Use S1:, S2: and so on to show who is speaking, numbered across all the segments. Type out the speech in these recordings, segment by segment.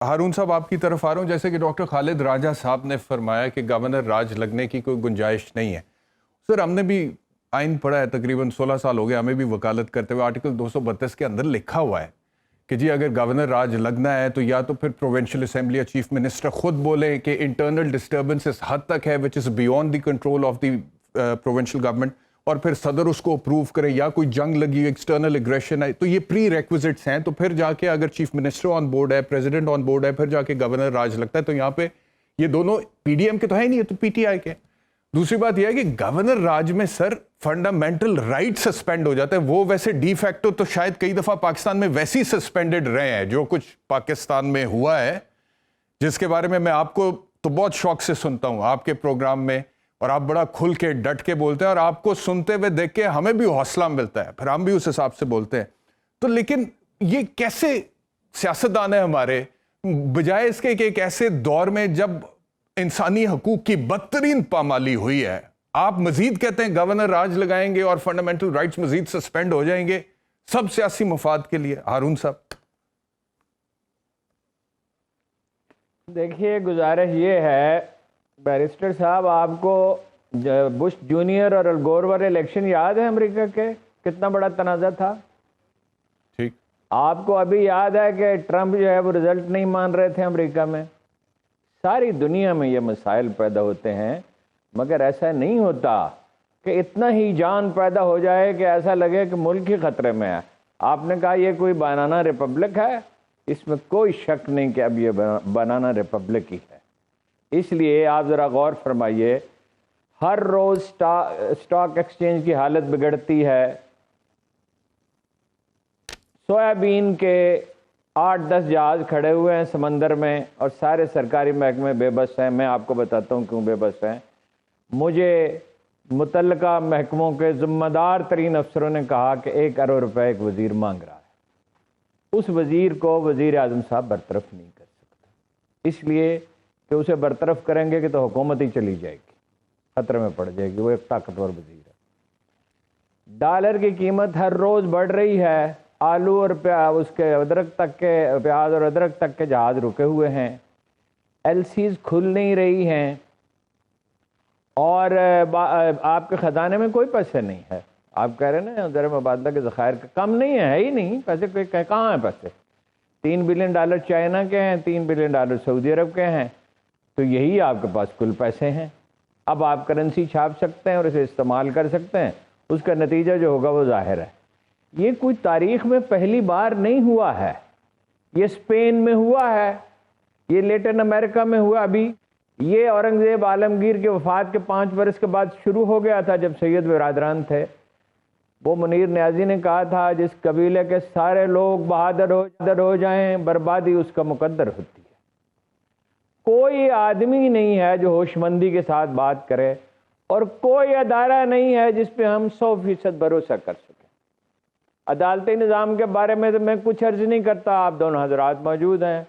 S1: ہارون صاحب آپ کی طرف آ رہا ہوں. جیسے کہ ڈاکٹر خالد راجہ صاحب نے فرمایا کہ گورنر راج لگنے کی کوئی گنجائش نہیں ہے. سر ہم نے بھی آئین پڑھا ہے، تقریباً 16 سال ہو گئے ہمیں بھی وکالت کرتے ہوئے. آرٹیکل 232 کے اندر لکھا ہوا ہے کہ جی اگر گورنر راج لگنا ہے تو یا تو پھر پروونشل اسمبلی یا چیف منسٹر خود بولیں کہ انٹرنل ڈسٹربنس اس حد تک ہے which is beyond the control of the provincial government, اور پھر صدر اس کو اپروو کرے، یا کوئی جنگ لگی ایکسٹرنل اگریشن ہے. تو یہ پری ریکوزٹس ہیں. تو پھر جا کے اگر چیف منسٹر آن بورڈ ہے، پریزیڈنٹ آن بورڈ ہے، پھر جا کے گورنر راج لگتا ہے. تو یہاں پہ یہ دونوں پی ڈی ایم کے تو ہے نہیں، یہ تو پی ٹی آئی کے. دوسری بات یہ ہے کہ گورنر راج میں سر فنڈامنٹل رائٹ سسپینڈ ہو جاتا ہے. وہ ویسے ڈی فیکٹو تو شاید کئی دفعہ پاکستان میں ویسے ہی سسپینڈڈ رہے ہیں. جو کچھ پاکستان میں ہوا ہے، جس کے بارے میں آپ کو تو بہت شوق سے سنتا ہوں آپ کے پروگرام میں، اور آپ بڑا کھل کے ڈٹ کے بولتے ہیں، اور آپ کو سنتے ہوئے دیکھ کے ہمیں بھی حوصلہ ملتا ہے، پھر ہم بھی اس حساب سے بولتے ہیں. تو لیکن یہ کیسے سیاستدان ہیں ہمارے، بجائے اس کے کہ ایک ایسے دور میں جب انسانی حقوق کی بدترین پامالی ہوئی ہے، آپ مزید کہتے ہیں گورنر راج لگائیں گے اور فنڈامنٹل رائٹس مزید سسپینڈ ہو جائیں گے سب سیاسی مفاد کے لیے. ہارون صاحب
S2: دیکھیے، گزارش یہ ہے بیرسٹر صاحب، آپ کو بش جونیئر اور الگور والے الیکشن یاد ہے امریکہ کے؟ کتنا بڑا تنازع تھا.
S1: ٹھیک،
S2: آپ کو ابھی یاد ہے کہ ٹرمپ جو ہے وہ رزلٹ نہیں مان رہے تھے امریکہ میں. ساری دنیا میں یہ مسائل پیدا ہوتے ہیں، مگر ایسا نہیں ہوتا کہ اتنا ہی جان پیدا ہو جائے کہ ایسا لگے کہ ملک ہی خطرے میں ہے. آپ نے کہا یہ کوئی بنانا ریپبلک ہے، اس میں کوئی شک نہیں کہ اب یہ بنانا ریپبلک ہی ہے. اس لیے آپ ذرا غور فرمائیے، ہر روز سٹاک ایکسچینج کی حالت بگڑتی ہے. سویابین کے 8-10 جہاز کھڑے ہوئے ہیں سمندر میں، اور سارے سرکاری محکمے بے بس ہیں. میں آپ کو بتاتا ہوں کیوں بے بس ہیں. مجھے متعلقہ محکموں کے ذمہ دار ترین افسروں نے کہا کہ 1 ارب روپے ایک وزیر مانگ رہا ہے. اس وزیر کو وزیر اعظم صاحب برطرف نہیں کر سکتے، اس لیے کہ اسے برطرف کریں گے کہ تو حکومت ہی چلی جائے گی، خطرے میں پڑ جائے گی. وہ ایک طاقتور وزیر ہے. ڈالر کی قیمت ہر روز بڑھ رہی ہے. آلو اور اس کے ادرک تک کے پیاز اور ادرک تک کے جہاز رکے ہوئے ہیں. ایل سیز کھل نہیں رہی ہیں، اور آپ کے خزانے میں کوئی پیسے نہیں ہے. آپ کہہ رہے ہیں نا زر مبادلہ کے ذخائر کم نہیں ہے ہی نہیں. پیسے کہاں ہیں پیسے؟ $3 بلین چائنا کے ہیں، $3 بلین سعودی عرب کے ہیں. تو یہی آپ کے پاس کل پیسے ہیں. اب آپ کرنسی چھاپ سکتے ہیں اور اسے استعمال کر سکتے ہیں. اس کا نتیجہ جو ہوگا وہ ظاہر ہے. یہ کوئی تاریخ میں پہلی بار نہیں ہوا ہے. یہ اسپین میں ہوا ہے، یہ لیٹن امریکہ میں ہوا. ابھی یہ اورنگزیب عالمگیر کے وفات کے 5 برس کے بعد شروع ہو گیا تھا، جب سید برادران تھے. وہ منیر نیازی نے کہا تھا جس قبیلے کے سارے لوگ بہادر ہو جائیں، بربادی اس کا مقدر ہوتی ہے. کوئی آدمی نہیں ہے جو ہوش مندی کے ساتھ بات کرے، اور کوئی ادارہ نہیں ہے جس پہ ہم 100% بھروسہ کر سکیں. عدالتی نظام کے بارے میں تو میں کچھ عرض نہیں کرتا، آپ دونوں حضرات موجود ہیں.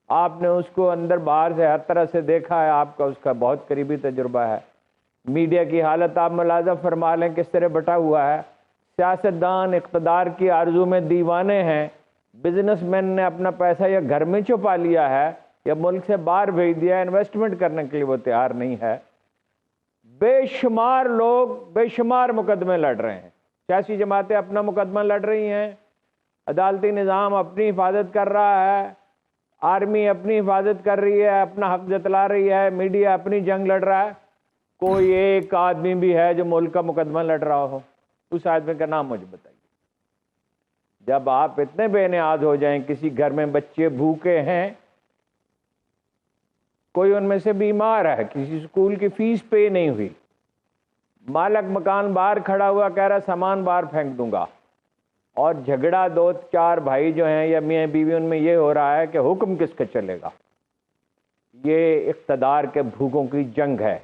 S2: آپ نے اس کو اندر باہر سے ہر طرح سے دیکھا ہے، آپ کا اس کا بہت قریبی تجربہ ہے. میڈیا کی حالت آپ ملاحظہ فرما لیں کس طرح بٹا ہوا ہے. سیاستدان اقتدار کی آرزو میں دیوانے ہیں. بزنس مین نے اپنا پیسہ یا گھر میں چھپا لیا ہے یا ملک سے باہر بھیج دیا ہے. انویسٹمنٹ کرنے کے لیے وہ تیار نہیں ہے. بے شمار لوگ بے شمار مقدمے لڑ رہے ہیں. سیاسی جماعتیں اپنا مقدمہ لڑ رہی ہیں، عدالتی نظام اپنی حفاظت کر رہا ہے، آرمی اپنی حفاظت کر رہی ہے، اپنا حق جتلا رہی ہے، میڈیا اپنی جنگ لڑ رہا ہے. کوئی ایک آدمی بھی ہے جو ملک کا مقدمہ لڑ رہا ہو؟ اس آدمی کا نام مجھے بتائیے. جب آپ اتنے بے نیاز ہو جائیں، کسی گھر میں بچے بھوکے ہیں، کوئی ان میں سے بیمار ہے، کسی اسکول کی فیس پے نہیں ہوئی، مالک مکان باہر کھڑا ہوا کہہ رہا سامان باہر پھینک دوں گا، اور جھگڑا 2-4 بھائی جو ہیں یا میاں بیوی ان میں یہ ہو رہا ہے کہ حکم کس کا چلے گا. یہ اقتدار کے بھوکوں کی جنگ ہے.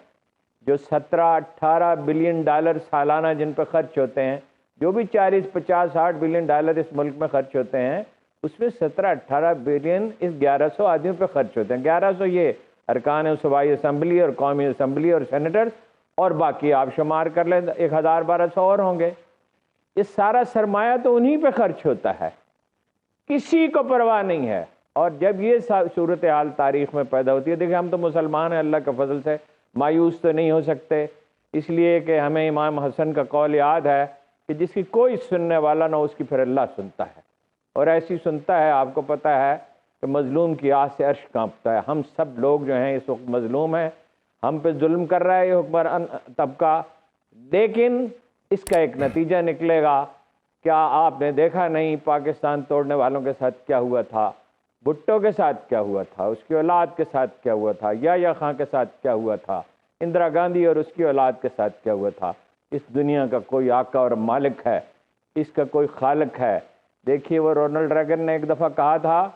S2: جو 17-18 بلین ڈالر سالانہ جن پہ خرچ ہوتے ہیں، جو بھی 40-50-60 بلین ڈالر اس ملک میں خرچ ہوتے ہیں، اس میں 17-18 بلین اس 1100 آدمیوں پہ خرچ ہوتے ہیں. 1100 یہ ارکان صوبائی اسمبلی اور قومی اسمبلی اور سینیٹرز، اور باقی آپ شمار کر لیں 1000-1200 اور ہوں گے. یہ سارا سرمایہ تو انہی پہ خرچ ہوتا ہے. کسی کو پرواہ نہیں ہے. اور جب یہ صورتحال تاریخ میں پیدا ہوتی ہے، دیکھیں ہم تو مسلمان ہیں، اللہ کے فضل سے مایوس تو نہیں ہو سکتے، اس لیے کہ ہمیں امام حسن کا قول یاد ہے کہ جس کی کوئی سننے والا نہ اس کی پھر اللہ سنتا ہے، اور ایسی سنتا ہے، آپ کو پتہ ہے کہ مظلوم کی آہ سے عرش کانپتا ہے۔ ہم سب لوگ جو ہیں اس وقت مظلوم ہیں، ہم پہ ظلم کر رہا ہے یہ حکمران طبقہ، لیکن اس کا ایک نتیجہ نکلے گا۔ کیا آپ نے دیکھا نہیں پاکستان توڑنے والوں کے ساتھ کیا ہوا تھا، بھٹو کے ساتھ کیا ہوا تھا، اس کی اولاد کے ساتھ کیا ہوا تھا، یحییٰ خان کے ساتھ کیا ہوا تھا، اندرا گاندھی اور اس کی اولاد کے ساتھ کیا ہوا تھا۔ اس دنیا کا کوئی آقا اور مالک ہے، اس کا کوئی خالق ہے۔ دیکھیے وہ رونلڈ ریگن نے ایک دفعہ کہا تھا،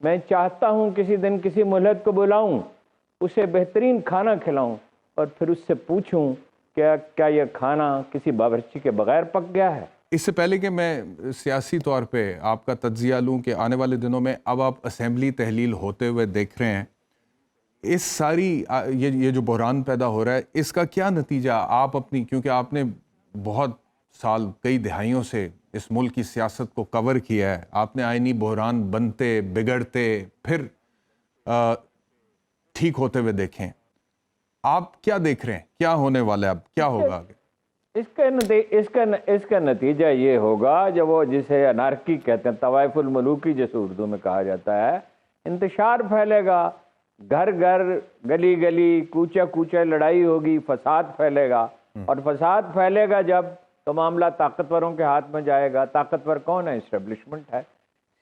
S2: میں چاہتا ہوں کسی دن کسی ملحد کو بلاؤں، اسے بہترین کھانا کھلاؤں اور پھر اس سے پوچھوں کہ کیا یہ کھانا کسی باورچی کے بغیر پک گیا ہے۔
S1: اس سے پہلے کہ میں سیاسی طور پہ آپ کا تجزیہ لوں کہ آنے والے دنوں میں اب آپ اسمبلی تحلیل ہوتے ہوئے دیکھ رہے ہیں، اس ساری یہ جو بحران پیدا ہو رہا ہے، اس کا کیا نتیجہ آپ اپنی، کیونکہ آپ نے بہت سال کئی دہائیوں سے اس ملک کی سیاست کو کور کیا ہے، آپ نے آئینی بحران بنتے بگڑتے پھر ٹھیک ہوتے ہوئے دیکھیں، آپ کیا دیکھ رہے ہیں، کیا ہونے والا ہے، اب کیا ہوگا آگے؟
S2: اس کا نتیجہ یہ ہوگا جب وہ جسے انارکی کہتے ہیں، طوائف الملوکی جیسے اردو میں کہا جاتا ہے، انتشار پھیلے گا، گھر گھر گلی گلی کوچہ کوچہ لڑائی ہوگی، فساد پھیلے گا، اور فساد پھیلے گا جب تو معاملہ طاقتوروں کے ہاتھ میں جائے گا۔ طاقتور کون ہے؟ اسٹیبلشمنٹ ہے۔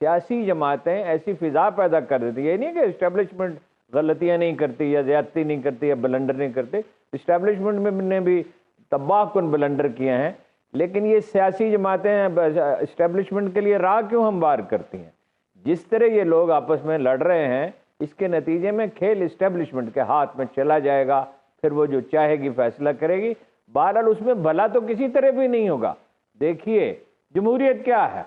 S2: سیاسی جماعتیں ایسی فضا پیدا کر دیتی ہے، یہ نہیں کہ اسٹیبلشمنٹ غلطیاں نہیں کرتی یا زیادتی نہیں کرتی یا بلنڈر نہیں کرتی، اسٹیبلشمنٹ میں نے بھی تباہ کن بلنڈر کیے ہیں، لیکن یہ سیاسی جماعتیں اسٹیبلشمنٹ کے لیے راہ کیوں ہموار کرتی ہیں؟ جس طرح یہ لوگ آپس میں لڑ رہے ہیں، اس کے نتیجے میں کھیل اسٹیبلشمنٹ کے ہاتھ میں چلا جائے گا، پھر وہ جو چاہے گی فیصلہ کرے گی۔ بہرحال اس میں بھلا تو کسی طرح بھی نہیں ہوگا۔ دیکھیے جمہوریت کیا ہے،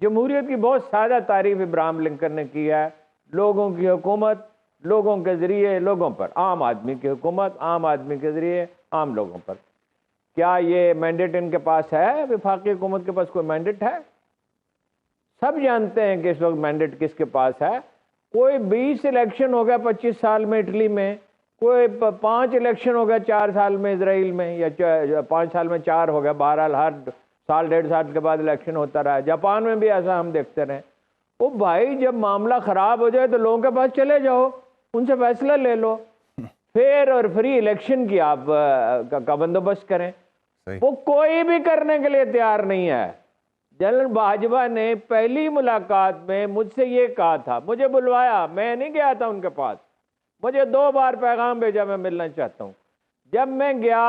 S2: جمہوریت کی بہت سادہ تعریف ابراہیم لنکن نے کی ہے، لوگوں کی حکومت، لوگوں کے ذریعے لوگوں پر، عام آدمی کی حکومت، عام آدمی کے ذریعے عام لوگوں پر۔ کیا یہ مینڈیٹ ان کے پاس ہے؟ وفاقی حکومت کے پاس کوئی مینڈیٹ ہے؟ سب جانتے ہیں کہ اس وقت مینڈیٹ کس کے پاس ہے۔ کوئی 20 الیکشن ہو گیا 25 سال میں اٹلی میں، کوئی 5 الیکشن ہو گیا 4 سال میں اسرائیل میں، یا 5 سال میں 4 ہو گیا، بہرحال ہر سال 1.5 سال کے بعد الیکشن ہوتا رہا۔ جاپان میں بھی ایسا ہم دیکھتے رہے۔ وہ بھائی جب معاملہ خراب ہو جائے تو لوگوں کے پاس چلے جاؤ، ان سے فیصلہ لے لو، فیئر اور فری الیکشن کی آپ کا بندوبست کریں۔ وہ کوئی بھی کرنے کے لیے تیار نہیں ہے۔ جنرل باجوہ نے پہلی ملاقات میں مجھ سے یہ کہا تھا، مجھے بلوایا، میں نہیں گیا تھا ان کے پاس، مجھے 2 بار پیغام بھیجا میں ملنا چاہتا ہوں۔ جب میں گیا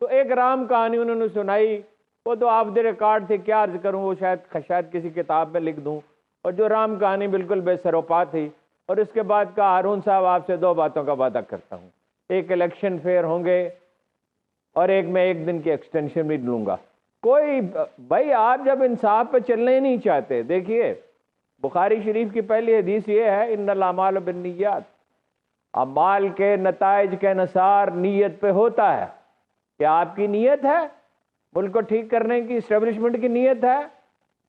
S2: تو ایک رام کہانی انہوں نے سنائی، وہ تو آف دی ریکارڈ تھی، کیا عرض کروں، وہ شاید کسی کتاب میں لکھ دوں، اور جو رام کہانی بالکل بے سروپا تھی۔ اور اس کے بعد کہا، ہارون صاحب آپ سے 2 باتوں کا وعدہ کرتا ہوں، ایک الیکشن فیئر ہوں گے اور میں 1 دن کی ایکسٹینشن بھی لوں گا۔ کوئی بھائی آپ جب انصاف پہ چلنے ہی نہیں چاہتے، دیکھیے بخاری شریف کی پہلی حدیث یہ ہے، ان الاعمال بالنیات، اعمال کے نتائج کا انحصار نیت پہ ہوتا ہے۔ کیا آپ کی نیت ہے ملک کو ٹھیک کرنے کی؟ اسٹیبلشمنٹ کی نیت ہے،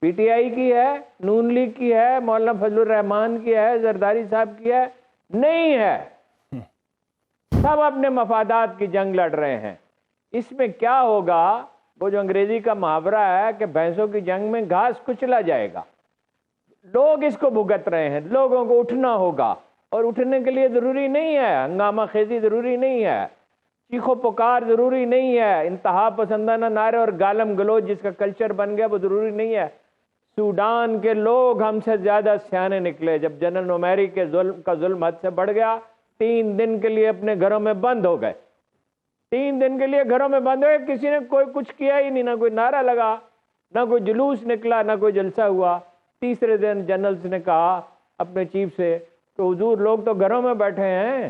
S2: پی ٹی آئی کی ہے، نون لیگ کی ہے، مولانا فضل الرحمان کی ہے، زرداری صاحب کی ہے؟ نہیں ہے۔ سب اپنے مفادات کی جنگ لڑ رہے ہیں۔ اس میں کیا ہوگا؟ وہ جو انگریزی کا محاورہ ہے کہ بھینسوں کی جنگ میں گھاس کچلا جائے گا۔ لوگ اس کو بھگت رہے ہیں، لوگوں کو اٹھنا ہوگا، اور اٹھنے کے لیے ضروری نہیں ہے ہنگامہ خیزی، ضروری نہیں ہے چیخ و پکار، ضروری نہیں ہے انتہا پسندانہ نعرے اور گالم گلوچ جس کا کلچر بن گیا، وہ ضروری نہیں ہے۔ سوڈان کے لوگ ہم سے زیادہ سیانے نکلے جب جنرل نومیری کے ظلم حد سے بڑھ گیا، 3 دن کے لیے اپنے گھروں میں بند ہو گئے، 3 دن کے لیے گھروں میں بند ہوئے، کسی نے کوئی کچھ کیا ہی نہیں، نہ کوئی نعرہ لگا، نہ کوئی جلوس نکلا، نہ کوئی جلسہ ہوا۔ تیسرے دن جنرلز نے کہا اپنے چیف سے کہ حضور لوگ تو گھروں میں بیٹھے ہیں،